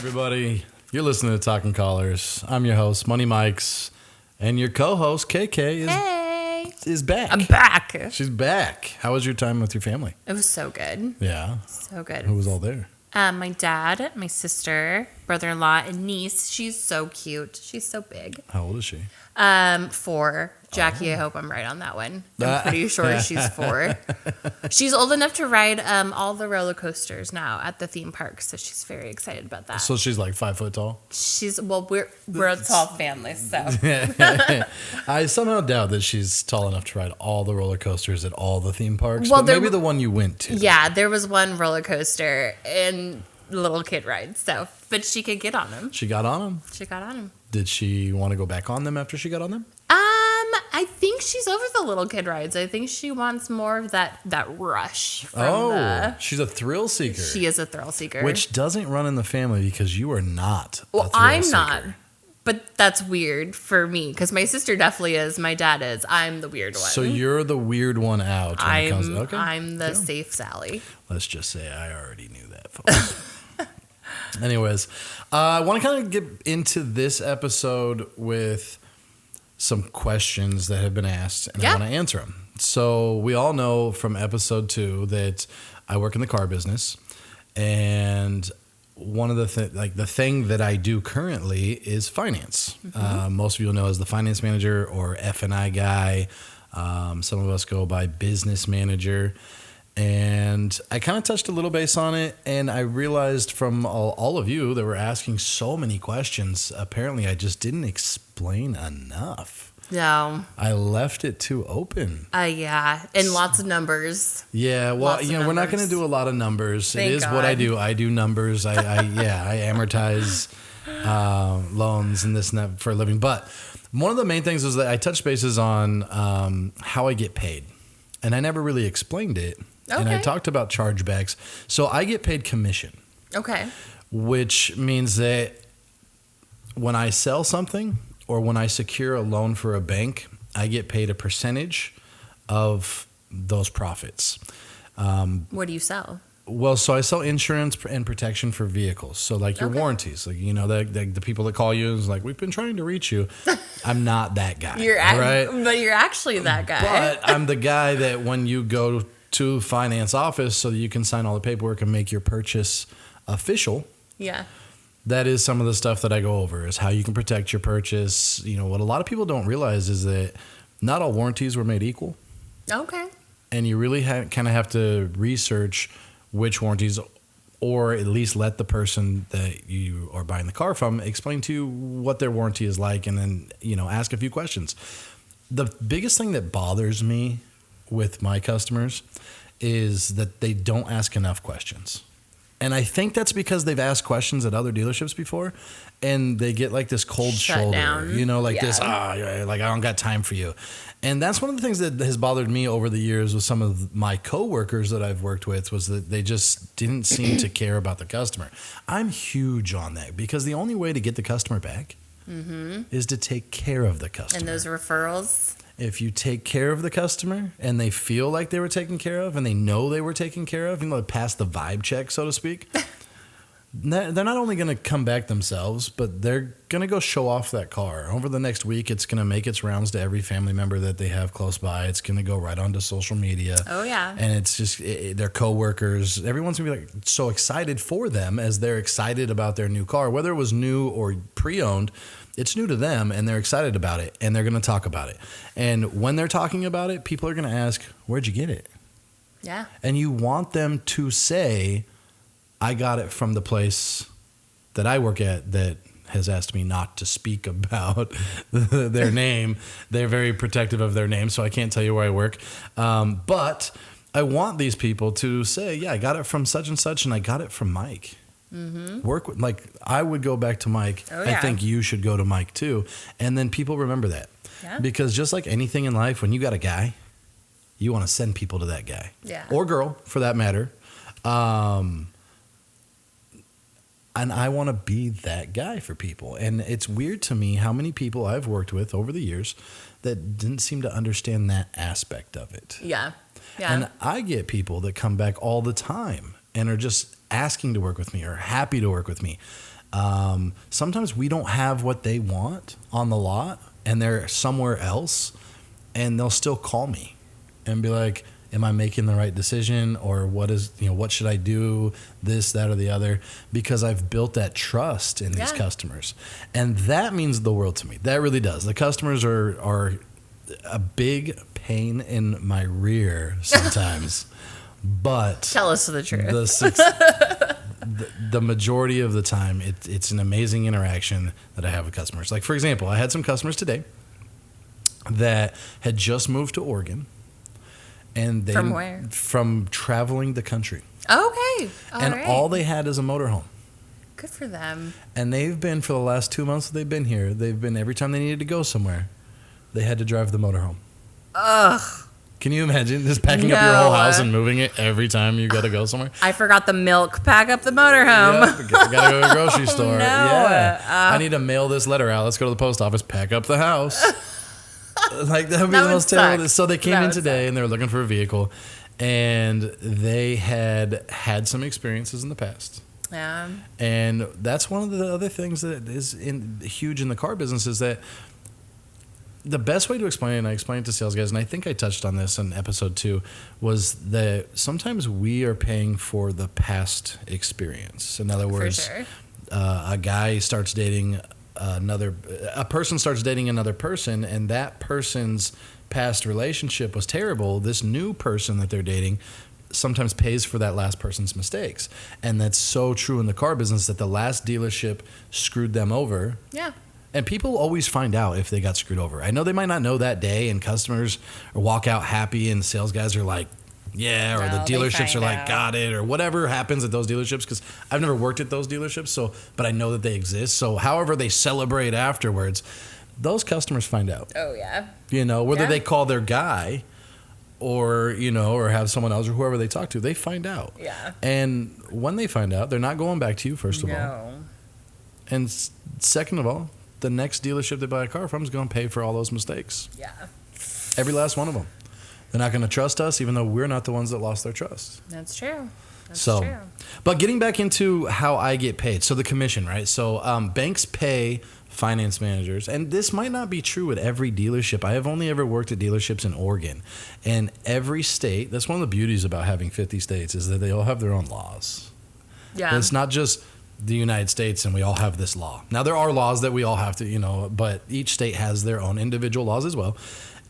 everybody. You're listening to Talking Callers. I'm your host, Money Mikes, and your co-host, KK, is back. I'm back. She's back. How was your time with your family? It was so good. Yeah. So good. Who was all there? My dad, my sister, brother-in-law, and niece. She's so cute. She's so big. How old is she? 4. Jackie, I hope I'm right on that one. I'm pretty sure she's 4. She's old enough to ride all the roller coasters now at the theme park, so she's very excited about that. So she's like 5 foot tall? We're a tall family, so. I somehow doubt that she's tall enough to ride all the roller coasters at all the theme parks, Well, but maybe the one you went to. Yeah, there was one roller coaster and little kid rides, so, but she could get on them. She got on them? She got on them. Did she want to go back on them after she got on them? I think she's over the little kid rides. I think she wants more of that rush. She's a thrill seeker. She is a thrill seeker. Which doesn't run in the family because you are not a thrill I'm seeker. not. But that's weird for me because my sister definitely is. My dad is. I'm the weird one. So you're the weird one out. I'm the safe Sally. Let's just say I already knew that, folks. Anyways, I want to kind of get into this episode with some questions that have been asked, and I want to answer them. So we all know from episode 2 that I work in the car business, and one of the thing that I do currently is finance. Mm-hmm. Most of you will know as the finance manager or F&I guy. Some of us go by business manager. And I kind of touched a little base on it, and I realized from all of you that were asking so many questions, apparently I just didn't explain enough. No. I left it too open. Yeah, and lots of numbers. Yeah, well, we're not going to do a lot of numbers. Thank it is God. What I do. I do numbers. I amortize loans and this and that for a living. But one of the main things is that I touched bases on how I get paid, and I never really explained it. Okay. And I talked about chargebacks. So I get paid commission. Okay. Which means that when I sell something or when I secure a loan for a bank, I get paid a percentage of those profits. What do you sell? Well, so I sell insurance and protection for vehicles. So like your warranties, like, the people that call you is like, we've been trying to reach you. I'm not that guy. But you're actually that guy. But I'm the guy that when you go to finance office so that you can sign all the paperwork and make your purchase official. Yeah. That is some of the stuff that I go over is how you can protect your purchase. What a lot of people don't realize is that not all warranties were made equal. Okay. And you really kind of have to research which warranties, or at least let the person that you are buying the car from explain to you what their warranty is like, and then, ask a few questions. The biggest thing that bothers me with my customers is that they don't ask enough questions. And I think that's because they've asked questions at other dealerships before and they get like this cold shoulder, this, I don't got time for you. And that's one of the things that has bothered me over the years with some of my coworkers that I've worked with, was that they just didn't seem to care about the customer. I'm huge on that because the only way to get the customer back is to take care of the customer. And those referrals. If you take care of the customer and they feel like they were taken care of and they know they were taken care of, pass the vibe check, so to speak, they're not only going to come back themselves, but they're going to go show off that car. Over the next week, it's going to make its rounds to every family member that they have close by. It's going to go right onto social media. Oh, yeah. And it's just their coworkers. Everyone's going to be so excited for them as they're excited about their new car, whether it was new or pre-owned. It's new to them, and they're excited about it, and they're going to talk about it. And when they're talking about it, people are going to ask, where'd you get it? Yeah. And you want them to say, I got it from the place that I work at that has asked me not to speak about their name. They're very protective of their name, so I can't tell you where I work. But I want these people to say, yeah, I got it from such and such, and I got it from Mike. Work with, I would go back to Mike. Oh, yeah. I think you should go to Mike too. And then people remember that. Yeah. Because just like anything in life, when you got a guy, you want to send people to that guy. Yeah. Or girl, for that matter. And I want to be that guy for people. And it's weird to me how many people I've worked with over the years that didn't seem to understand that aspect of it. Yeah. Yeah. And I get people that come back all the time and are just asking to work with me or happy to work with me. Sometimes we don't have what they want on the lot and they're somewhere else, and they'll still call me and be like, am I making the right decision, or what should I do, this, that, or the other, because I've built that trust in these customers. And that means the world to me. That really does. The customers are a big pain in my rear sometimes, but tell us the truth. The majority of the time, it's an amazing interaction that I have with customers. Like, for example, I had some customers today that had just moved to Oregon. And From where? From traveling the country. Okay. All they had is a motorhome. Good for them. And they've been, for the last 2 months that they've been here, every time they needed to go somewhere, they had to drive the motorhome. Ugh. Can you imagine just packing up your whole house and moving it every time you got to go somewhere? I forgot the milk. Pack up the motorhome. Yep, got to go to the grocery store. No. Yeah. I need to mail this letter out. Let's go to the post office. Pack up the house. Like, that would be the most terrible. So they came in today and they were looking for a vehicle, and they had some experiences in the past. Yeah. And that's one of the other things that is huge in the car business, is that the best way to explain it, and I explained it to sales guys, and I think I touched on this in episode 2, was that sometimes we are paying for the past experience. In other words, For sure. A guy starts dating a person starts dating another person, and that person's past relationship was terrible. This new person that they're dating sometimes pays for that last person's mistakes. And that's so true in the car business, that the last dealership screwed them over. Yeah. And people always find out if they got screwed over. I know they might not know that day, and customers walk out happy, and sales guys are like, yeah, or the dealerships are like, got it, or whatever happens at those dealerships, because I've never worked at those dealerships, but I know that they exist. So however they celebrate afterwards, those customers find out. Oh, yeah. Whether they call their guy or have someone else or whoever they talk to, they find out. Yeah. And when they find out, they're not going back to you, first of all. And second of all, the next dealership they buy a car from is going to pay for all those mistakes. Yeah. Every last one of them. They're not going to trust us, even though we're not the ones that lost their trust. That's true. True. But getting back into how I get paid. So the commission, right? So banks pay finance managers. And this might not be true at every dealership. I have only ever worked at dealerships in Oregon. And every state, that's one of the beauties about having 50 states, is that they all have their own laws. Yeah. It's not just the United States and we all have this law. Now, there are laws that we all have to, but each state has their own individual laws as well.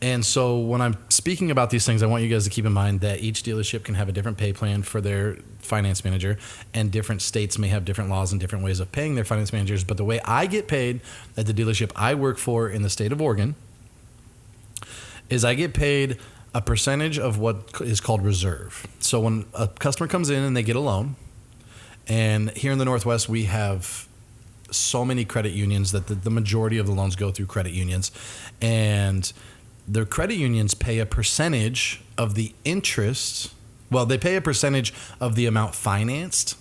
And so when I'm speaking about these things, I want you guys to keep in mind that each dealership can have a different pay plan for their finance manager, and different states may have different laws and different ways of paying their finance managers. But the way I get paid at the dealership I work for in the state of Oregon is I get paid a percentage of what is called reserve. So when a customer comes in and they get a loan, and here in the Northwest, we have so many credit unions that the majority of the loans go through credit unions, and the credit unions pay a percentage of the interest. Well, they pay a percentage of the amount financed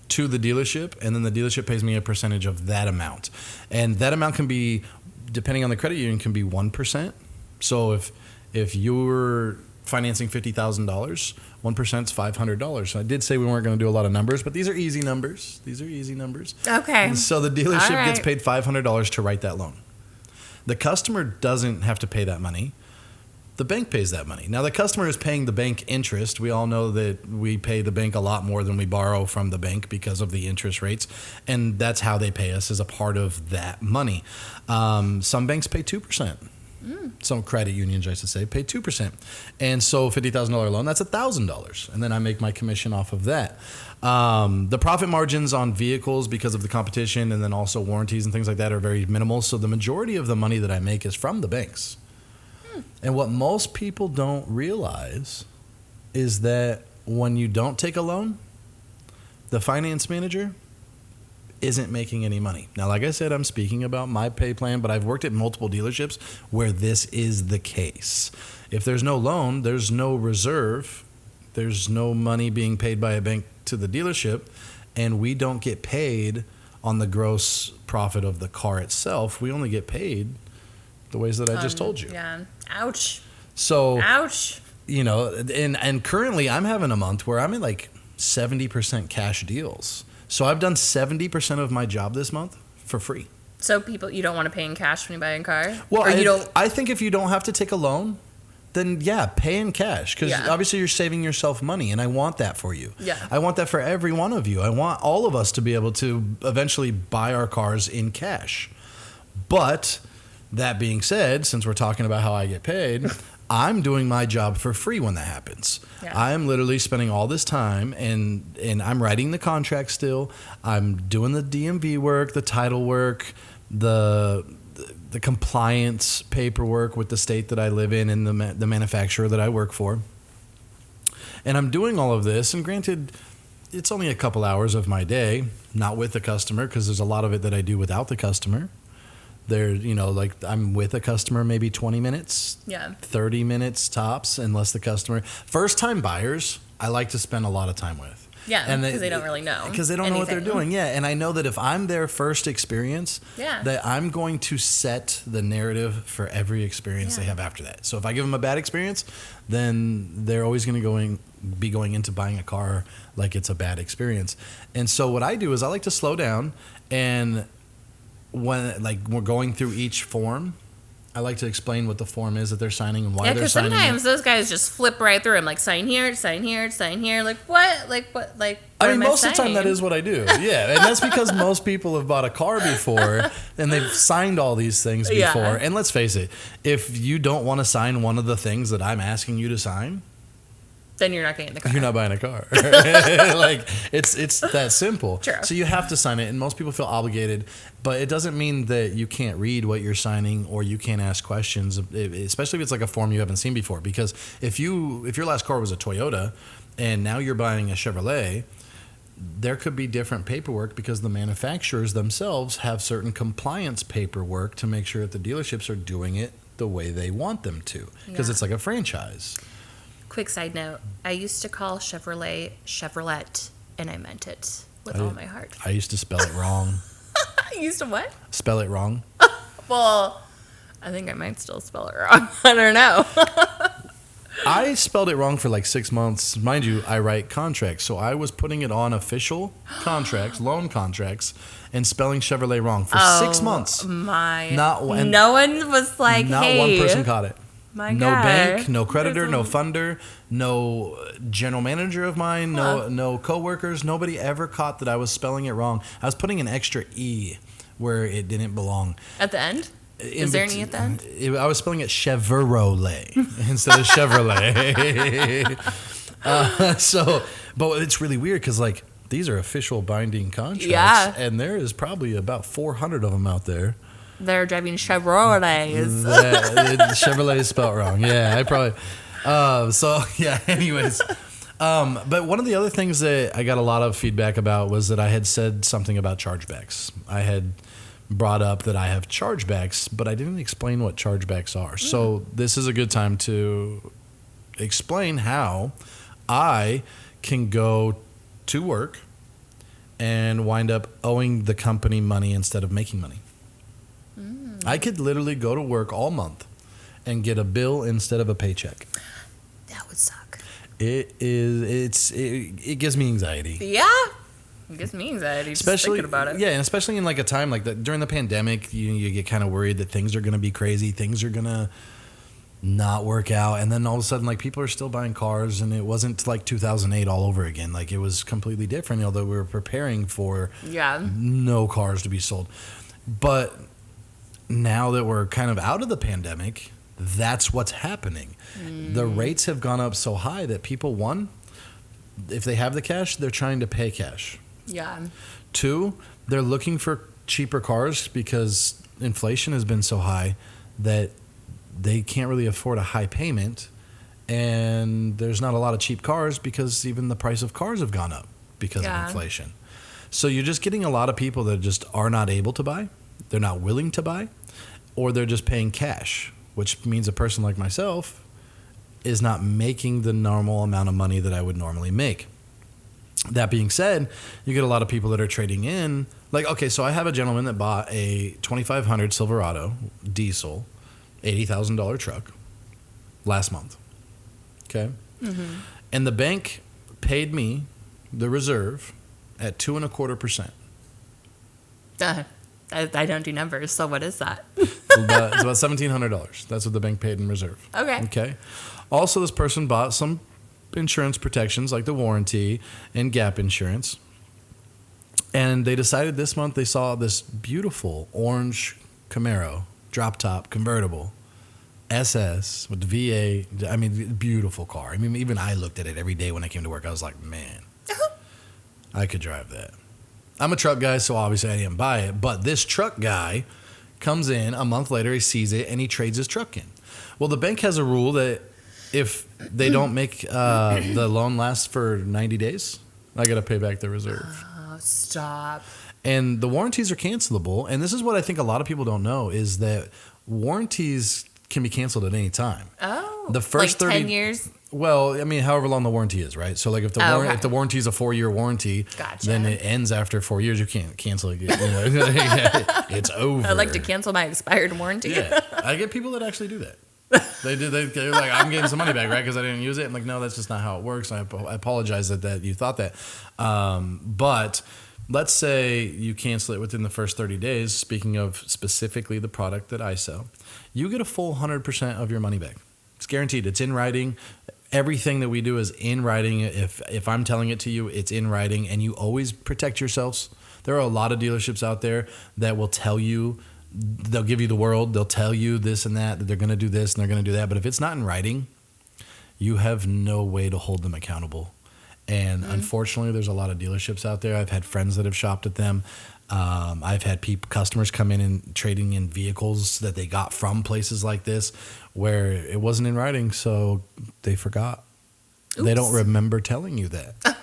to the dealership, and then the dealership pays me a percentage of that amount. And that amount can be, depending on the credit union, can be 1%. So if you're financing $50,000, 1% is $500. So I did say we weren't going to do a lot of numbers, but these are easy numbers. Okay. And so the dealership gets paid $500 to write that loan. The customer doesn't have to pay that money. The bank pays that money. Now, the customer is paying the bank interest. We all know that we pay the bank a lot more than we borrow from the bank because of the interest rates, and that's how they pay us, as a part of that money. Some banks pay 2%. Some credit unions, I should say, pay 2%. And so $50,000 loan, that's $1,000. And then I make my commission off of that. The profit margins on vehicles, because of the competition and then also warranties and things like that, are very minimal. So the majority of the money that I make is from the banks. And what most people don't realize is that when you don't take a loan, the finance manager isn't making any money. Now, like I said, I'm speaking about my pay plan, but I've worked at multiple dealerships where this is the case. If there's no loan, there's no reserve, there's no money being paid by a bank to the dealership, and we don't get paid on the gross profit of the car itself. We only get paid the ways that I just told you. Yeah. Ouch. So, Ouch. And currently I'm having a month where I'm in like 70% cash deals. So I've done 70% of my job this month for free. So people, you don't want to pay in cash when you buy a car? Well, or you don't. I think if you don't have to take a loan, then yeah, pay in cash, because Yeah. obviously you're saving yourself money, and I want that for you. Yeah. I want that for every one of you. I want all of us to be able to eventually buy our cars in cash. But that being said, since we're talking about how I get paid, I'm doing my job for free when that happens. Yeah. I am literally spending all this time, and I'm writing the contract still. I'm doing the DMV work, the title work, the compliance paperwork with the state that I live in and the manufacturer that I work for. And I'm doing all of this, and granted, it's only a couple hours of my day, not with the customer, because there's a lot of it that I do without the customer. There, like I'm with a customer maybe 20 minutes, Yeah. 30 minutes tops, unless the customer. First-time buyers, I like to spend a lot of time with. Yeah, And because they don't really know. Because they don't know what they're anything. doing. Yeah, and I know that if I'm their first experience, Yeah. that I'm going to set the narrative for every experience they Yeah. have after that. So if I give them a bad experience, then they're always going to be going into buying a car like it's a bad experience. And so what I do is I like to slow down, and when we're going through each form, I like to explain what the form is that they're signing and why Yeah, they're because signing sometimes it. those guys just flip right through them, like sign here, sign here, sign here. Like what? Like what? Like what I mean, am most of the time signing? that is what I do. Yeah, and that's because most people have bought a car before and they've signed all these things before. Yeah. And let's face it, if you don't want to sign one of the things that I'm asking you to sign, Then you're not getting the car. you're not buying a car. Like it's that simple. True. So you have to sign it, and most people feel obligated, but it doesn't mean that you can't read what you're signing or you can't ask questions, especially if it's like a form you haven't seen before. Because if your last car was a Toyota and now you're buying a Chevrolet, there could be different paperwork because the manufacturers themselves have certain compliance paperwork to make sure that the dealerships are doing it the way they want them to, because Yeah. it's like a franchise. Quick side note: I used to call Chevrolet, and I meant it with all my heart. I used to spell it wrong. I used to what? Spell it wrong. Well, I think I might still spell it wrong. I don't know. I spelled it wrong for like 6 months. Mind you, I write contracts. So I was putting it on official contracts, loan contracts, and spelling Chevrolet wrong for 6 months. My Not one- no one was like, Not hey, one person caught it. my No guy, bank, no creditor, no there's funder, no general manager of mine, no coworkers. Nobody ever caught that I was spelling it wrong. I was putting an extra E where it didn't belong. at the end. Is there an E at the end? I was spelling it Chevrolet instead of Chevrolet. But it's really weird because like these are official binding contracts, Yeah. and there is probably about 400 of them out there. They're driving Chevrolets. Chevrolet is spelled wrong. Yeah, I probably. So yeah. Anyways, but one of the other things that I got a lot of feedback about was that I had said something about chargebacks. I had brought up that I have chargebacks, but I didn't explain what chargebacks are. So this is a good time to explain how I can go to work and wind up owing the company money instead of making money. I could literally go to work all month and get a bill instead of a paycheck. That would suck. It gives me anxiety. Yeah. It gives me anxiety just Especially thinking about it. Yeah, and especially in like a time like that during the pandemic, you get kind of worried that things are going to be crazy, things are going to not work out, and then all of a sudden like people are still buying cars, and it wasn't like 2008 all over again. Like it was completely different, although we were preparing for Yeah. no cars to be sold. But now that we're kind of out of the pandemic, that's what's happening. The rates have gone up so high that people, one, if they have the cash, they're trying to pay cash. Yeah. Two, they're looking for cheaper cars because inflation has been so high that they can't really afford a high payment, and there's not a lot of cheap cars because even the price of cars have gone up because of inflation. So you're just getting a lot of people that just are not able to buy, they're not willing to buy, or they're just paying cash, which means a person like myself is not making the normal amount of money that I would normally make. That being said, you get a lot of people that are trading in. Like, okay, so I have a gentleman that bought a 2500 Silverado diesel, $80,000 truck last month. Okay? Mm-hmm. And the bank paid me the reserve at 2.25%. I don't do numbers, so what is that? It's about $1,700. That's what the bank paid in reserve. Okay. Also, this person bought some insurance protections like the warranty and gap insurance. And they decided this month they saw this beautiful orange Camaro, drop top, convertible, SS with the VA. I mean, beautiful car. I mean, even I looked at it every day when I came to work. I was like, man, I could drive that. I'm a truck guy, so obviously I didn't buy it. But this truck guy comes in a month later, he sees it, and he trades his truck in. Well, the bank has a rule that if they don't make the loan last for 90 days, I got to pay back the reserve. Oh, stop. And the warranties are cancelable. And this is what I think a lot of people don't know is that warranties can be canceled at any time. Oh, the first like 30 10 years? Well, I mean, however long the warranty is, right? So, like, if the if the warranty is a 4-year warranty, gotcha. then it ends after 4 years. You can't cancel it. You know? It's over. I'd like to cancel my expired warranty. Yeah, I get people that actually do that. They're like, I'm getting some money back, right? Because I didn't use it. I'm like, no, that's just not how it works. I apologize that you thought that. But let's say you cancel it within the first 30 days. Speaking of specifically the product that I sell, you get a full 100% of your money back. It's guaranteed. It's in writing. Everything that we do is in writing. If I'm telling it to you, it's in writing, and you always protect yourselves. There are a lot of dealerships out there that will tell you, they'll give you the world, they'll tell you this and that they're going to do this and they're going to do that. But if it's not in writing, you have no way to hold them accountable. And unfortunately, there's a lot of dealerships out there. I've had friends that have shopped at them. I've had customers come in and trading in vehicles that they got from places like this where it wasn't in writing, so they forgot. Oops. They don't remember telling you that.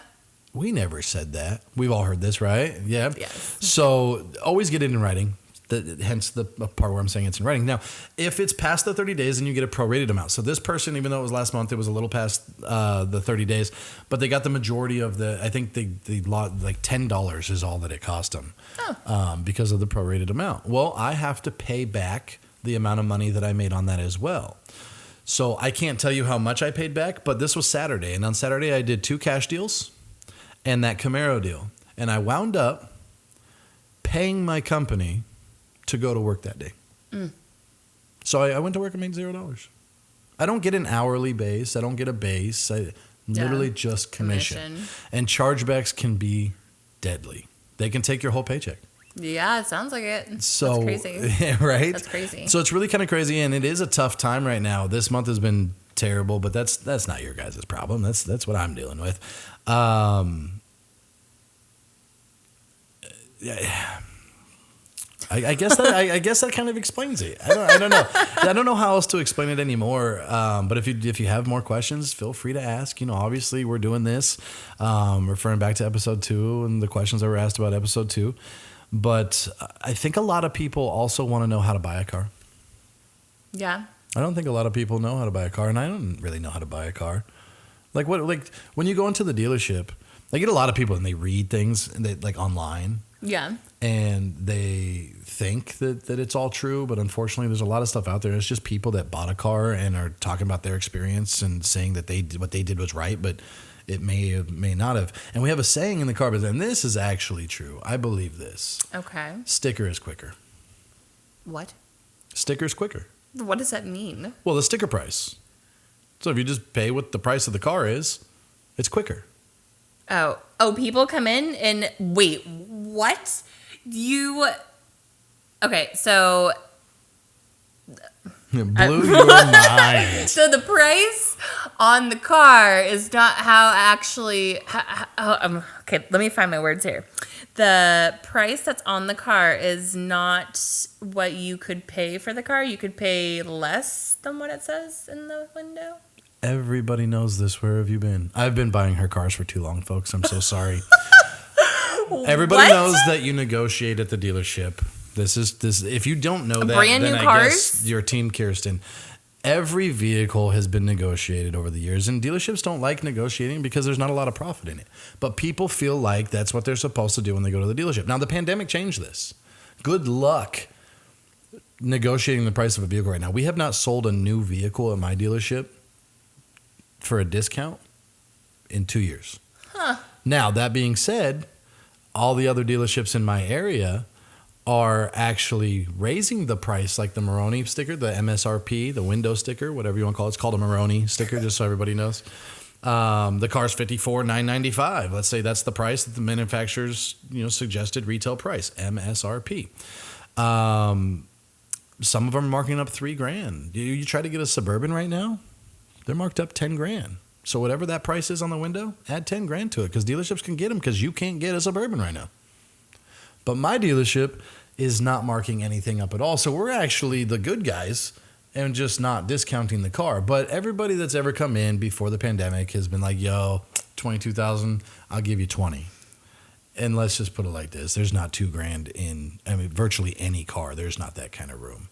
We never said that. We've all heard this, right? Yeah. Yes. So always get it in writing. Hence the part where I'm saying it's in writing. Now, if it's past the 30 days, then you get a prorated amount. So this person, even though it was last month, it was a little past the 30 days, but they got the majority of I think they like $10 is all that it cost them because of the prorated amount. Well, I have to pay back the amount of money that I made on that as well. So I can't tell you how much I paid back, but this was Saturday. And on Saturday, I did 2 cash deals and that Camaro deal. And I wound up paying my company to go to work that day. So I went to work and made $0. I don't get an hourly base. I don't get a base. I literally just commission. And chargebacks can be deadly. They can take your whole paycheck. Yeah, it sounds like it. So, that's crazy. Right? That's crazy. So it's really kind of crazy, and it is a tough time right now. This month has been terrible, but that's not your guys' problem. That's what I'm dealing with. I guess that kind of explains it. I don't know. I don't know how else to explain it anymore. But if you have more questions, feel free to ask. You know, obviously we're doing this, referring back to episode 2 and the questions that were asked about episode 2. But I think a lot of people also want to know how to buy a car. Yeah. I don't think a lot of people know how to buy a car, and I don't really know how to buy a car. Like when you go into the dealership, I get a lot of people and they read things and they like online. Yeah. And they think that it's all true, but unfortunately there's a lot of stuff out there. It's just people that bought a car and are talking about their experience and saying that what they did was right, but it may or may not have. And we have a saying in the car business, and this is actually true. I believe this. Okay. Sticker is quicker. What? Sticker's quicker. What does that mean? Well, the sticker price. So if you just pay what the price of the car is, it's quicker. Oh, people come in and wait, what? Okay, so it blew your mind. So the price on the car is not how actually, okay, let me find my words here. The price that's on the car is not what you could pay for the car. You could pay less than what it says in the window. Everybody knows this. Where have you been? I've been buying her cars for too long, folks. I'm so sorry. Everybody knows that you negotiate at the dealership. This. If you don't know that, brand new then cars? I guess you're Team Kirsten. Every vehicle has been negotiated over the years, and dealerships don't like negotiating because there's not a lot of profit in it. But people feel like that's what they're supposed to do when they go to the dealership. Now, the pandemic changed this. Good luck negotiating the price of a vehicle right now. We have not sold a new vehicle at my dealership for a discount in 2 years. Huh. Now, that being said, all the other dealerships in my area are actually raising the price, like the Maroni sticker, the MSRP, the window sticker, whatever you want to call it. It's called a Maroni sticker, just so everybody knows. The car's $54,995. Let's say that's the price that the manufacturer's suggested retail price, MSRP. Some of them are marking up $3,000. You try to get a Suburban right now, they're marked up $10,000. So whatever that price is on the window, add $10,000 to it, because dealerships can get them, because you can't get a Suburban right now. But my dealership is not marking anything up at all. So we're actually the good guys and just not discounting the car. But everybody that's ever come in before the pandemic has been like, yo, $22,000, I'll give you 20. And let's just put it like this. There's not $2,000 in, virtually any car. There's not that kind of room.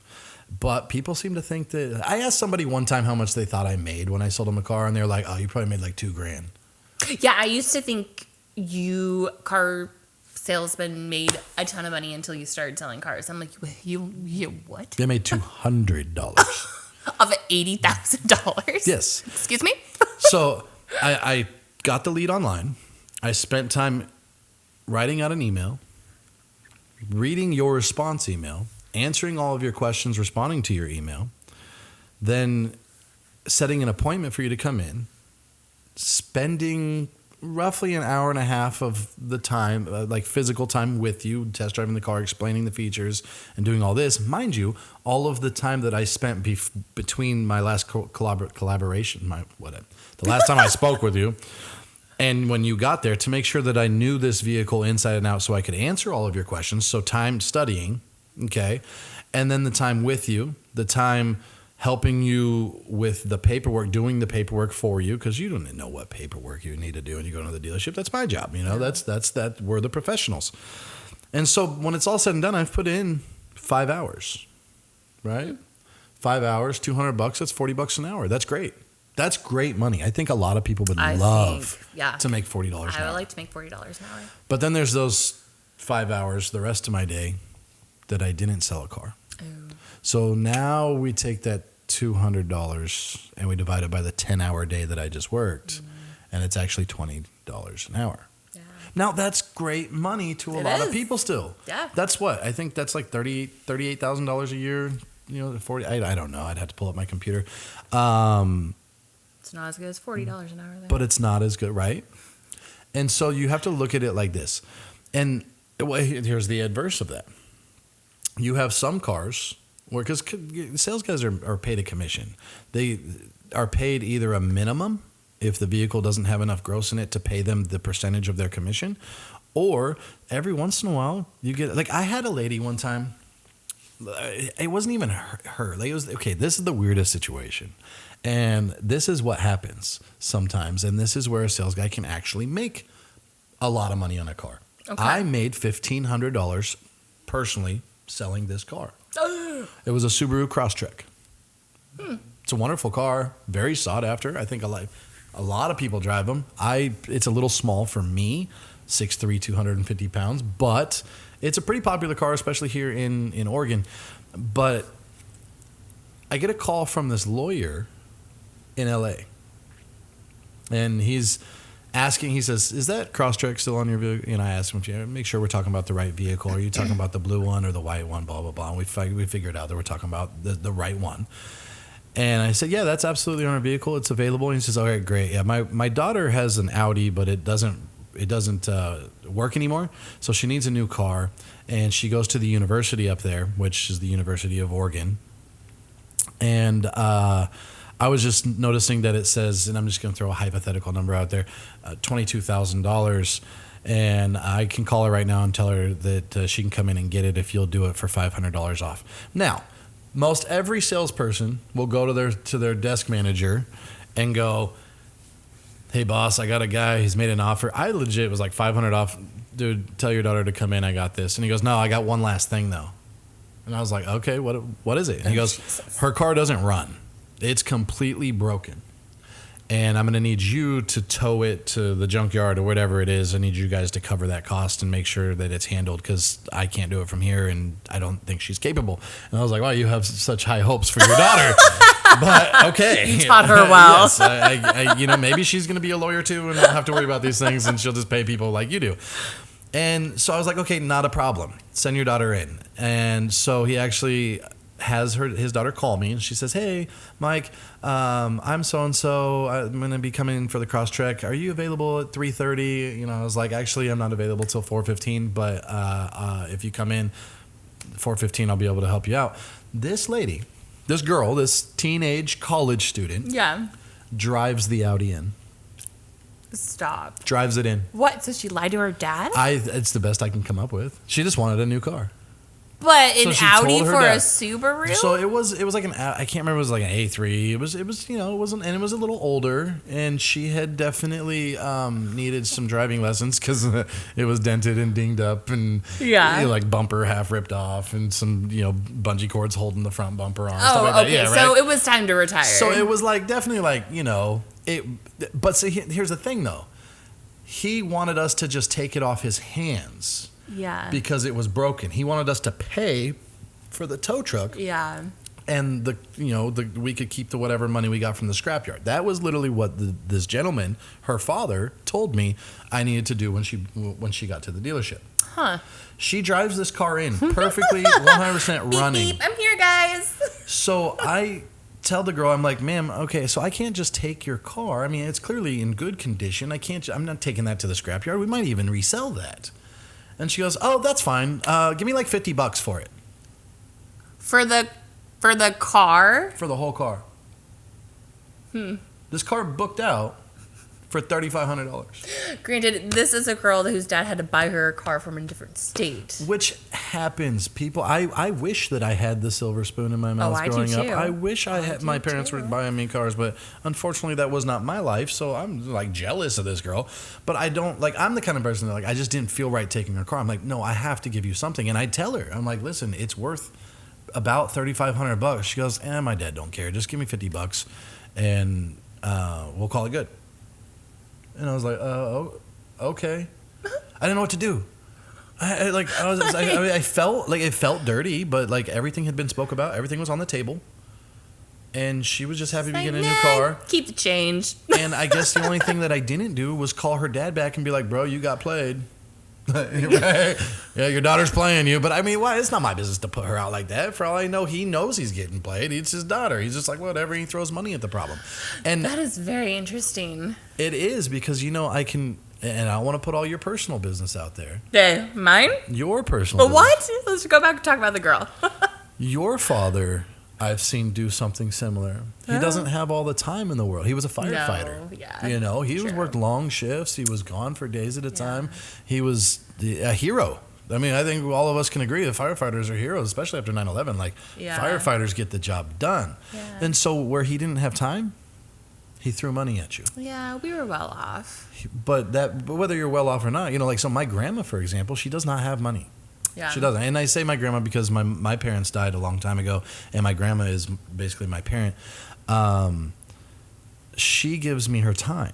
But people seem to think that, I asked somebody one time how much they thought I made when I sold them a car, and they're like, oh, you probably made like $2,000. Yeah, I used to think you car salesman made a ton of money until you started selling cars. I'm like, you what? They made $200. Of $80,000? Yes. Excuse me? So I got the lead online. I spent time writing out an email, reading your response email, answering all of your questions, responding to your email, then setting an appointment for you to come in, spending roughly an hour and a half of the time, like physical time with you, test driving the car, explaining the features, and doing all this. Mind you, all of the time that I spent between my last collaboration, the last time I spoke with you, and when you got there, to make sure that I knew this vehicle inside and out so I could answer all of your questions. So time studying, okay? And then the time with you, the time helping you with the paperwork, doing the paperwork for you, because you don't know what paperwork you need to do when you go to the dealership. That's my job, That's that. We're the professionals. And so when it's all said and done, I've put in 5 hours, right? 5 hours, $200. That's $40 an hour. That's great. That's great money. I think a lot of people would love to make $40 an hour. I would like to make $40 an hour. But then there's those 5 hours, the rest of my day, that I didn't sell a car. So now we take that $200 and we divide it by the 10-hour day that I just worked, and it's actually $20 an hour. Yeah. Now that's great money to a lot of people still. Yeah. That's what I think. That's like $38,000 a year. 40. I don't know. I'd have to pull up my computer. It's not as good as $40 an hour. Then. But it's not as good, right? And so you have to look at it like this. And here's the adverse of that. You have some cars where, because sales guys are paid a commission. They are paid either a minimum if the vehicle doesn't have enough gross in it to pay them the percentage of their commission, or every once in a while you get, like I had a lady one time, it wasn't even her. Like, it was, okay, this is the weirdest situation. And this is what happens sometimes. And this is where a sales guy can actually make a lot of money on a car. Okay. I made $1,500 personally selling this car. It was a Subaru Crosstrek. It's a wonderful car, very sought after. I think a lot of people drive them. It's a little small for me, 6'3", 250 pounds, but it's a pretty popular car, especially here in Oregon. But I get a call from this lawyer in LA, and he's asking, he says, is that Crosstrek still on your vehicle? And I asked him, make sure we're talking about the right vehicle. Are you talking about the blue one or the white one, blah, blah, blah. And we figured out that we're talking about the right one. And I said, yeah, that's absolutely on our vehicle. It's available. And he says, all right, great. Yeah, my daughter has an Audi, but it doesn't work anymore. So she needs a new car. And she goes to the university up there, which is the University of Oregon. And I was just noticing that it says, and I'm just going to throw a hypothetical number out there, $22,000. And I can call her right now and tell her that she can come in and get it if you'll do it for $500 off. Now, most every salesperson will go to their desk manager and go, hey, boss, I got a guy. He's made an offer. I legit was like $500 off. Dude, tell your daughter to come in. I got this. And he goes, no, I got one last thing, though. And I was like, okay, what is it? And he goes, her car doesn't run. It's completely broken. And I'm going to need you to tow it to the junkyard or whatever it is. I need you guys to cover that cost and make sure that it's handled, because I can't do it from here and I don't think she's capable. And I was like, wow, you have such high hopes for your daughter. But okay. You taught her well. Yes, I maybe she's going to be a lawyer too and won't have to worry about these things, and she'll just pay people like you do. And so I was like, okay, not a problem. Send your daughter in. And so he actually has his daughter call me, and she says, "Hey, Mike, I'm so and so. I'm gonna be coming for the cross trek. Are you available at 3:30?" You know, I was like, "Actually, I'm not available till 4:15, but if you come in 4:15, I'll be able to help you out." This lady, this girl, this teenage college student, Yeah. drives the Audi in. Stop. Drives it in. What? So she lied to her dad? It's the best I can come up with. She just wanted a new car. But So an she Audi told her for a dad. Subaru? So it was like I can't remember, it was like an A3. It was you know, it wasn't, and it was a little older, and she had definitely needed some driving lessons because it was dented and dinged up, and Yeah. you know, like bumper half ripped off, and some, you know, bungee cords holding the front bumper on. Stuff like Oh, that. okay. Yeah, So right? it was time to retire. So it was like definitely like, you know, it. But see, here's the thing though, he wanted us to just take it off his hands Yeah. because it was broken. He wanted us to pay for the tow truck, Yeah. and we could keep the whatever money we got from the scrapyard. That was literally what this gentleman, her father, told me I needed to do when she got to the dealership. Huh. She drives this car in perfectly, 100% running. Beep, beep. I'm here, guys. So I tell the girl, I'm like, "Ma'am, okay, so I can't just take your car. I mean, it's clearly in good condition. I'm not taking that to the scrapyard. We might even resell that." And she goes, "Oh, that's fine. Give me like $50 for it." For the car? For the whole car. This car booked out for $3,500, Granted, this is a girl whose dad had to buy her a car from a different state. which happens. People, I wish that I had the silver spoon in my mouth I do growing up. too. I wish I had my do parents too. were buying me cars, but unfortunately that was not my life. So I'm like jealous of this girl, but I don't like. I'm the kind of person that like I just didn't feel right taking her car. I'm like, no, I have to give you something, and I tell her, I'm like, listen, it's worth about $3,500. She goes, my dad don't care. Just give me $50, and we'll call it good. And I was like, okay. I didn't know what to do. I felt like it felt dirty, but like everything had been spoke about. Everything was on the table. And she was just happy to be getting a new car. Keep the change. And I guess the only thing that I didn't do was call her dad back and be like, "Bro, you got played." Yeah, your daughter's playing you. But I mean, why? It's not my business to put her out like that. For all I know, he knows he's getting played. It's his daughter. He's just like, whatever. He throws money at the problem. And That is very interesting. it is because, you know, I can, and I want to put all your personal business out there. Okay, mine? Your personal But business. what? Let's go back and talk about the girl. Your father, I've seen do something similar. He doesn't have all the time in the world. He was a firefighter. No, yeah, You know, he was true. worked long shifts. He was gone for days at a time. He was a hero. I mean, I think all of us can agree that firefighters are heroes, especially after 9/11. Like, Yeah. firefighters get the job done. Yeah. And so where he didn't have time, he threw money at you. Yeah, we were well off. But whether you're well off or not, you know, like, so my grandma, for example, she does not have money. Yeah. She doesn't. And I say my grandma because my parents died a long time ago, and my grandma is basically my parent. She gives me her time.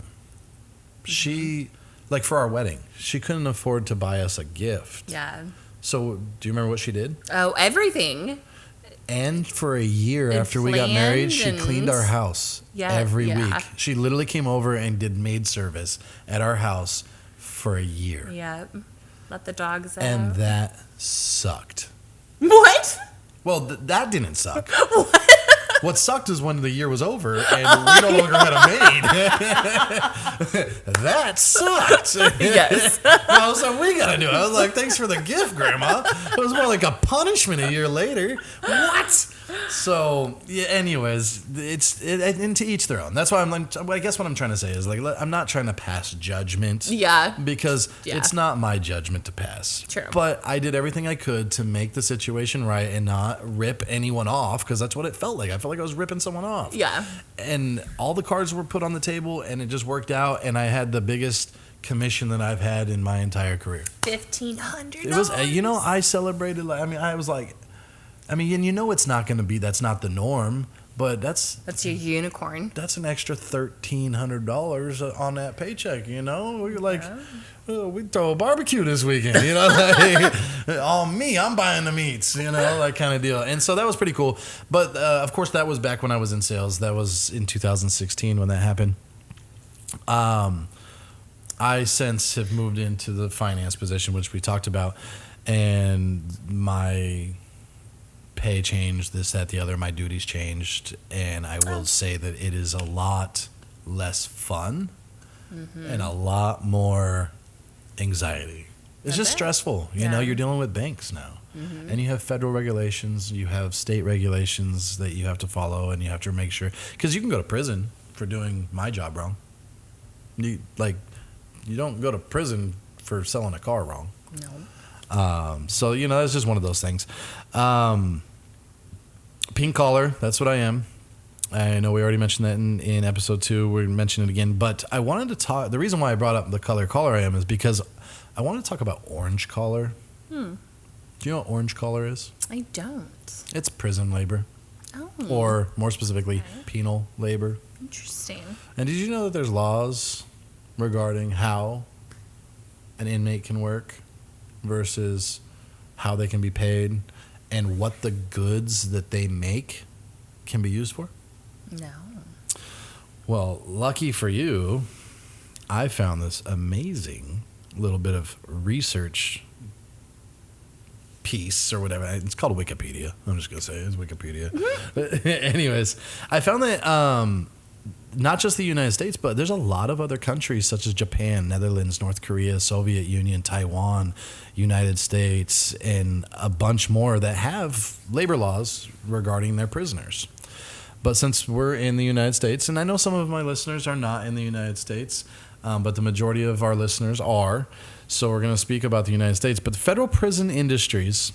She, like, for our wedding, she couldn't afford to buy us a gift. Yeah. So do you remember what she did? Oh, everything. And for a year And after we got married, she planned cleaned and- our house Yeah, every yeah. week. She literally came over and did maid service at our house for a year. Yeah. Let the dogs out. And that sucked. What? Well, that didn't suck. What sucked is when the year was over and we no longer had a maid. That sucked. Yes. I was like, we gotta do it. I was like, thanks for the gift, Grandma. It was more like a punishment a year later. What? So, yeah, anyways, and to each their own. That's why I'm like, I guess what I'm trying to say is, like, I'm not trying to pass judgment. Yeah. Because Yeah. it's not my judgment to pass. True. But I did everything I could to make the situation right and not rip anyone off, because that's what it felt like. I felt like I was ripping someone off. Yeah. And all the cards were put on the table, and it just worked out, and I had the biggest commission that I've had in my entire career. $1,500. It was, you know, I celebrated, like, I mean, I was like, I mean, and you know it's not going to be, that's not the norm, but that's your unicorn. an extra $1,300 on that paycheck, you know? We're like, oh, we throw a barbecue this weekend, you know? Like, on me, I'm buying the meats, you know, that kind of deal. And so that was pretty cool. But, of course, that was back when I was in sales. That was in 2016 when that happened. I since have moved into the finance position, which we talked about, and my pay changed, this, that, the other. My duties changed, and I will say that it is a lot less fun and a lot more anxiety. It's just stressful. You know, you're dealing with banks now. And you have federal regulations, you have state regulations that you have to follow, and you have to make sure, because you can go to prison for doing my job wrong. You don't go to prison for selling a car wrong. No. So, you know, it's just one of those things. Pink collar, that's what I am. I know we already mentioned that in episode 2. We're mentioning it again. But I wanted to talk, the reason why I brought up the color I am is because I want to talk about orange collar. Do you know what orange collar is? I don't. It's prison labor. Oh. Or more specifically, penal labor. Interesting. And did you know that there's laws regarding how an inmate can work versus how they can be paid and what the goods that they make can be used for? No. Well, lucky for you, I found this amazing little bit of research piece or whatever. It's called Wikipedia. I'm just going to say it's Wikipedia. But anyways, I found that not just the United States, but there's a lot of other countries such as Japan, Netherlands, North Korea, Soviet Union, Taiwan, United States, and a bunch more that have labor laws regarding their prisoners. But since we're in the United States, and I know some of my listeners are not in the United States, but the majority of our listeners are, so we're going to speak about the United States. But the federal prison industries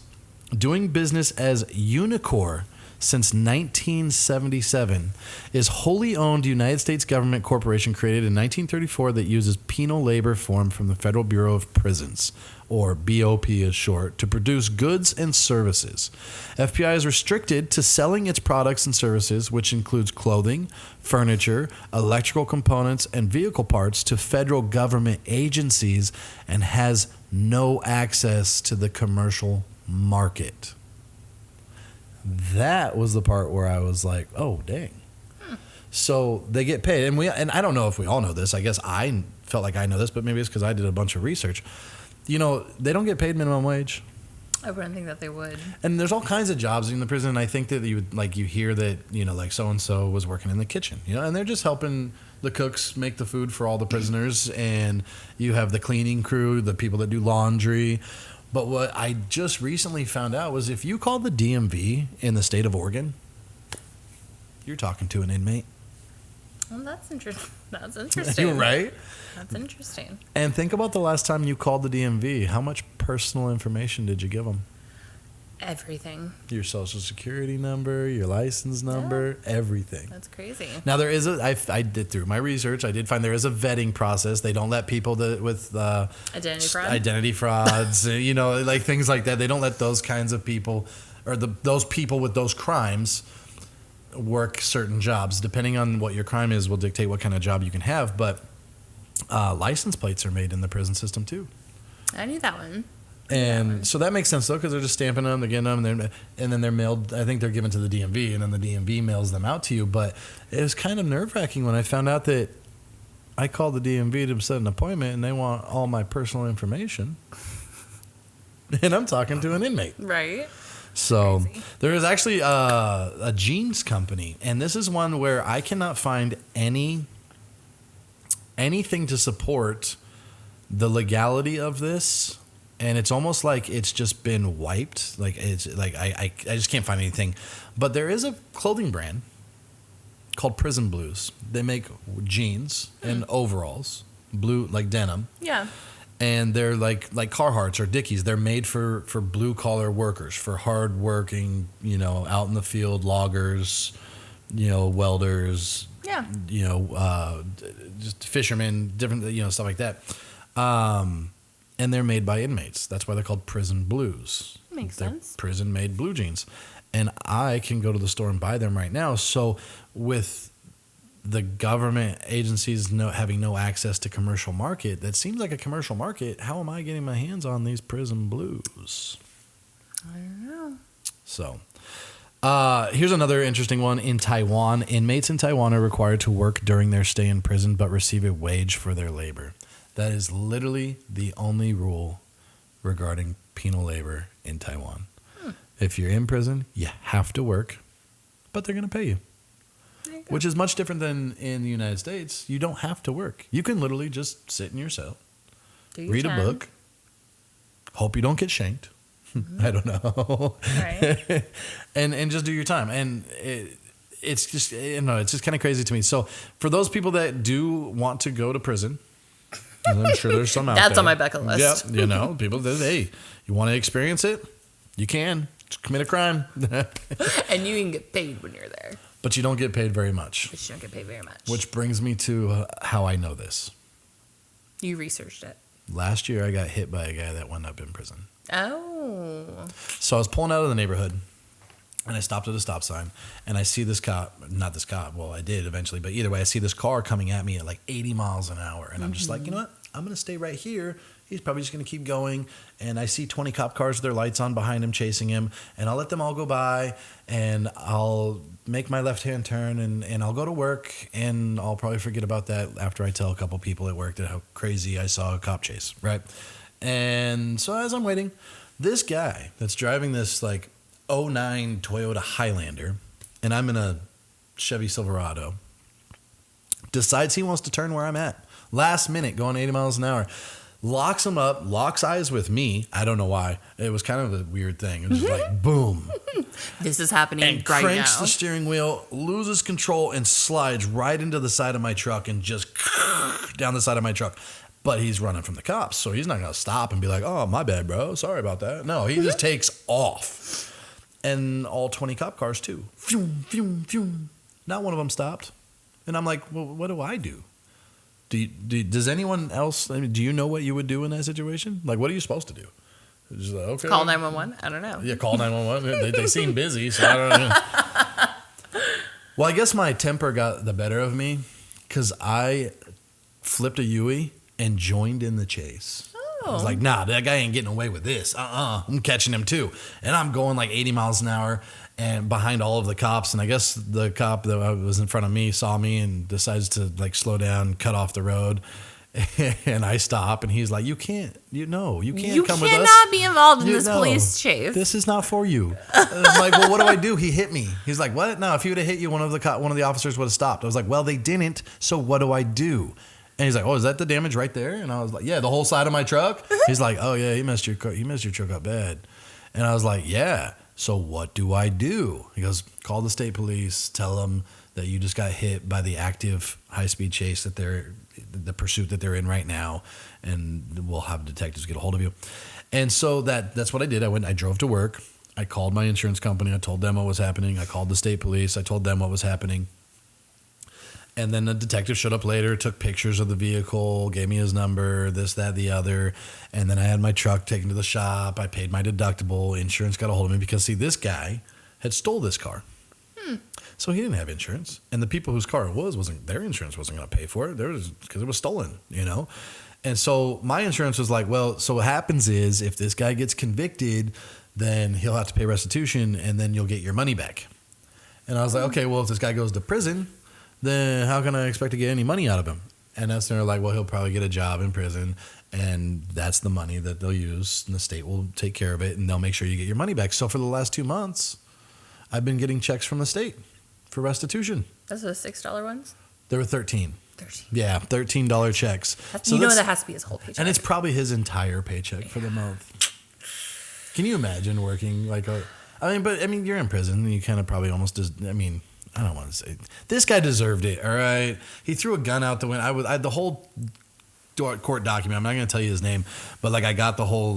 doing business as Unicor since 1977 is wholly owned United States government corporation created in 1934 that uses penal labor formed from the Federal Bureau of Prisons, or BOP is short, to produce goods and services. FPI is restricted to selling its products and services, which includes clothing, furniture, electrical components, and vehicle parts to federal government agencies and has no access to the commercial market. That was the part where I was like, oh, dang. So they get paid. And I don't know if we all know this. I guess I felt like I know this, but maybe it's because I did a bunch of research. You know, they don't get paid minimum wage. I wouldn't think that they would. And there's all kinds of jobs in the prison. And I think that you hear that, you know, like so-and-so was working in the kitchen, you know, and they're just helping the cooks make the food for all the prisoners. And you have the cleaning crew, the people that do laundry. But what I just recently found out was if you call the DMV in the state of Oregon, you're talking to an inmate. Well, that's interesting. That's interesting. You're right. That's interesting. And think about the last time you called the DMV. How much personal information did you give them? Everything. Your social security number, your license number, everything. That's crazy. Now there is I did through my research. I did find there is a vetting process. They don't let people with identity frauds, you know, like things like that. They don't let those kinds of people or those people with those crimes work certain jobs. Depending on what your crime is, will dictate what kind of job you can have. But license plates are made in the prison system too. I knew that one. And so that makes sense, though, because they're just stamping them, they're getting them, and then they're mailed. I think they're given to the DMV, and then the DMV mails them out to you. But it was kind of nerve-wracking when I found out that I called the DMV to set an appointment, and they want all my personal information. And I'm talking to an inmate. Right. So there is actually a jeans company, and this is one where I cannot find anything to support the legality of this. And it's almost like it's just been wiped. Like it's like I just can't find anything. But there is a clothing brand called Prison Blues. They make jeans and overalls, blue like denim. Yeah. And they're like Carhartts or Dickies. They're made for blue collar workers, for hard working, you know, out in the field loggers, you know, welders. Yeah. You know, just fishermen, different, you know, stuff like that. And they're made by inmates. That's why they're called Prison Blues. Makes sense. Prison-made blue jeans. And I can go to the store and buy them right now. So with the government agencies having no access to commercial market, that seems like a commercial market. How am I getting my hands on these Prison Blues? I don't know. So here's another interesting one. In Taiwan, inmates in Taiwan are required to work during their stay in prison but receive a wage for their labor. That is literally the only rule regarding penal labor in Taiwan. If you're in prison, you have to work, but they're going to pay you. There you go. Which is much different than in the United States. You don't have to work. You can literally just sit in your cell, Do your read a time. book, hope you don't get shanked. I don't know. Right. and just do your time. And it's just, it's just kind of crazy to me. So for those people that do want to go to prison, and I'm sure there's some out there. That's on my bucket list. Yeah, people that, hey, you want to experience it? You can. Just commit a crime. And you can get paid when you're there. But you don't get paid very much. But you don't get paid very much. Which brings me to how I know this. You researched it. Last year, I got hit by a guy that wound up in prison. Oh. So I was pulling out of the neighborhood, and I stopped at a stop sign, and I see this cop, not this cop, well, I did eventually, but either way, I see this car coming at me at like 80 miles an hour, and I'm just like, you know what? I'm going to stay right here. He's probably just going to keep going, and I see 20 cop cars with their lights on behind him chasing him, and I'll let them all go by, and I'll make my left-hand turn, and I'll go to work, and I'll probably forget about that after I tell a couple people at work that how crazy I saw a cop chase, right? And so as I'm waiting, this guy that's driving this like 09 Toyota Highlander, and I'm in a Chevy Silverado, decides he wants to turn where I'm at. Last minute, going 80 miles an hour. Locks him up, locks eyes with me. I don't know why. It was kind of a weird thing. It was just like, boom. This is happening And right cranks now. the steering wheel, loses control, and slides right into the side of my truck and just down the side of my truck. But he's running from the cops, so he's not going to stop and be like, oh, my bad, bro. Sorry about that. No, he just takes off. And all 20 cop cars, too. Phew, phew, phew. Not one of them stopped. And I'm like, well, what do I do? Does anyone else, I mean, do you know what you would do in that situation? Like, what are you supposed to do? Just like, okay. Call 911? I don't know. Yeah, call 911. They seem busy, so I don't know. Well, I guess my temper got the better of me because I flipped a Yui and joined in the chase. I was like, nah, that guy ain't getting away with this. I'm catching him too. And I'm going like 80 miles an hour and behind all of the cops. And I guess the cop that was in front of me saw me and decides to like slow down, cut off the road. And I stop and he's like, you can't come with us. You cannot be involved in this No, police chase. This is not for you. And I'm like, well, what do I do? He hit me. He's like, what? No, if he would have hit you, one of the officers would have stopped. I was like, well, they didn't. So what do I do? And he's like, oh, is that the damage right there? And I was like, yeah, the whole side of my truck. He's like, oh yeah, he messed your truck up bad. And I was like, yeah. So what do I do? He goes, call the state police, tell them that you just got hit by the active high-speed chase the pursuit that they're in right now, and we'll have detectives get a hold of you. And so that's what I did. I drove to work. I called my insurance company. I told them what was happening. I called the state police. I told them what was happening. And then the detective showed up later, took pictures of the vehicle, gave me his number, this, that, the other. And then I had my truck taken to the shop. I paid my deductible. Insurance got a hold of me because, see, this guy had stole this car. So he didn't have insurance. And the people whose car it wasn't their insurance wasn't going to pay for it. Because it was stolen, And so my insurance was like, well, so what happens is if this guy gets convicted, then he'll have to pay restitution and then you'll get your money back. And I was like, okay, well, if this guy goes to prison, then how can I expect to get any money out of him? And that's they're like, well, he'll probably get a job in prison, and that's the money that they'll use, and the state will take care of it, and they'll make sure you get your money back. So for the last 2 months, I've been getting checks from the state for restitution. Those are the $6 ones? There were 13. 13. Yeah, $13 checks. That has to be his whole paycheck. And it's probably his entire paycheck for the month. Can you imagine working like you're in prison, and you kind of probably almost I don't want to say this guy deserved it. All right, he threw a gun out the window. I had the whole court document. I'm not going to tell you his name, but I got the whole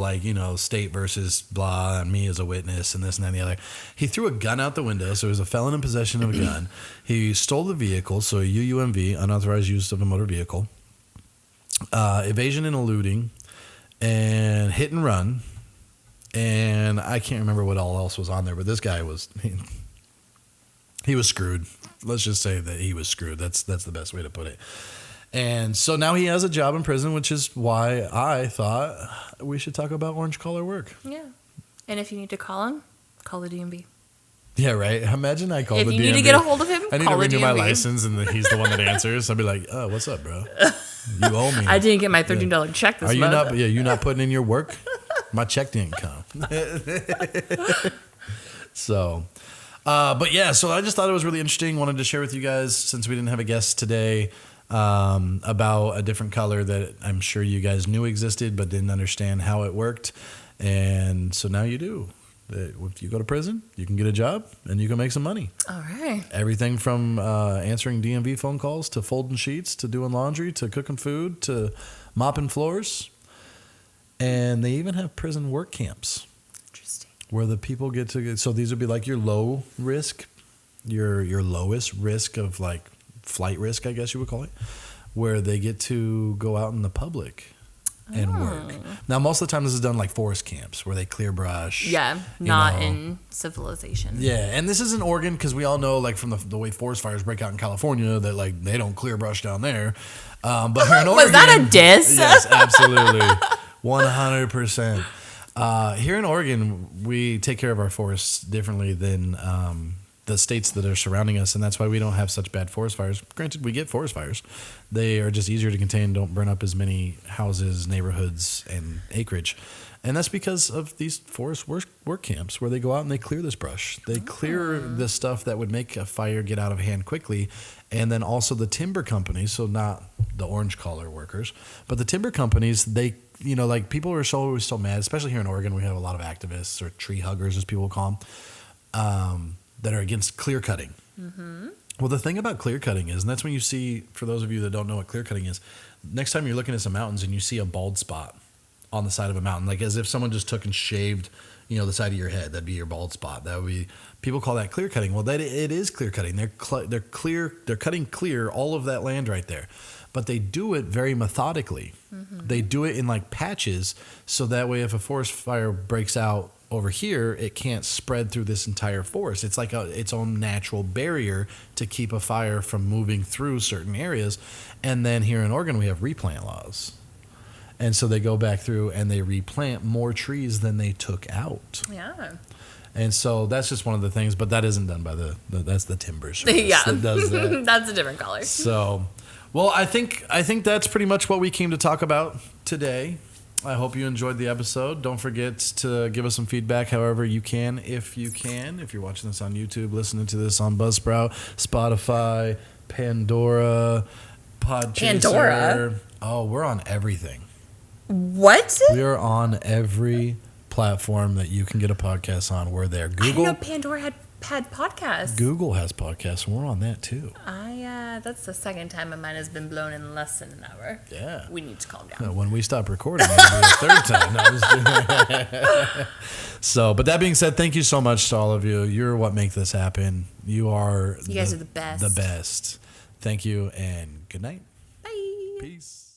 state versus blah and me as a witness and this and that and the other. He threw a gun out the window, so he was a felon in possession of a gun. He stole the vehicle, so UUMV, unauthorized use of a motor vehicle, evasion and eluding, and hit and run. And I can't remember what all else was on there, but this guy was. He was screwed. Let's just say that he was screwed. That's the best way to put it. And so now he has a job in prison, which is why I thought we should talk about orange collar work. Yeah. And if you need to call him, call the DMV. Yeah, right. Imagine I call the DMV. If you need to get a hold of him, I need call to the renew my DMV. license, and he's the one that answers. I'd be like, oh, what's up, bro? You owe me. I didn't get my $13 check this Are you month. not? Yeah, you not putting in your work. My check didn't come. So, but yeah, so I just thought it was really interesting. Wanted to share with you guys, since we didn't have a guest today, about a different color that I'm sure you guys knew existed but didn't understand how it worked. And so now you do. If you go to prison, you can get a job and you can make some money. All right. Everything from answering DMV phone calls to folding sheets to doing laundry to cooking food to mopping floors. And they even have prison work camps Interesting. where the people get to. So these would be like your low risk, your lowest risk of like flight risk, I guess you would call it, where they get to go out in the public and work. Now, most of the time, this is done like forest camps where they clear brush. Yeah, not in civilization. Yeah, and this is in Oregon because we all know, like, from the way forest fires break out in California, that like they don't clear brush down there. But here in Oregon, Was that a diss? Yes, absolutely, 100%. Here in Oregon, we take care of our forests differently than the states that are surrounding us, and that's why we don't have such bad forest fires. Granted, we get forest fires. They are just easier to contain, don't burn up as many houses, neighborhoods, and acreage. And that's because of these forest work camps where they go out and they clear this brush. They clear the stuff that would make a fire get out of hand quickly. And then also the timber companies, so not the orange collar workers, but the timber companies, they, you know, like people are always so mad, especially here in Oregon, we have a lot of activists or tree huggers, as people call them, that are against clear cutting. Mm-hmm. Well, the thing about clear cutting is, and that's when you see, for those of you that don't know what clear cutting is, next time you're looking at some mountains and you see a bald spot on the side of a mountain, like as if someone just took and shaved, you know, the side of your head, that'd be your bald spot. That would be, people call that clear cutting. Well, it is clear cutting. They're cutting clear all of that land right there. But they do it very methodically. Mm-hmm. They do it in like patches, so that way if a forest fire breaks out over here, it can't spread through this entire forest. It's like its own natural barrier to keep a fire from moving through certain areas. And then here in Oregon, we have replant laws. And so they go back through and they replant more trees than they took out. Yeah. And so that's just one of the things, but that isn't done by that's the timber service Yeah. that does that. That's a different color. So, well, I think that's pretty much what we came to talk about today. I hope you enjoyed the episode. Don't forget to give us some feedback however you can, if you can. If you're watching this on YouTube, listening to this on Buzzsprout, Spotify, Pandora, Podchaser. Pandora? Oh, we're on everything. What? We are on every platform that you can get a podcast on. We're there. I Google. didn't know Pandora had podcasts. Google has podcasts, and we're on that too. That's the second time my mind has been blown in less than an hour. Yeah. We need to calm down. When we stop recording, it'll be the third time. No, so, but that being said, thank you so much to all of you. You're what make this happen. You guys are the best. The best. Thank you, and good night. Bye. Peace.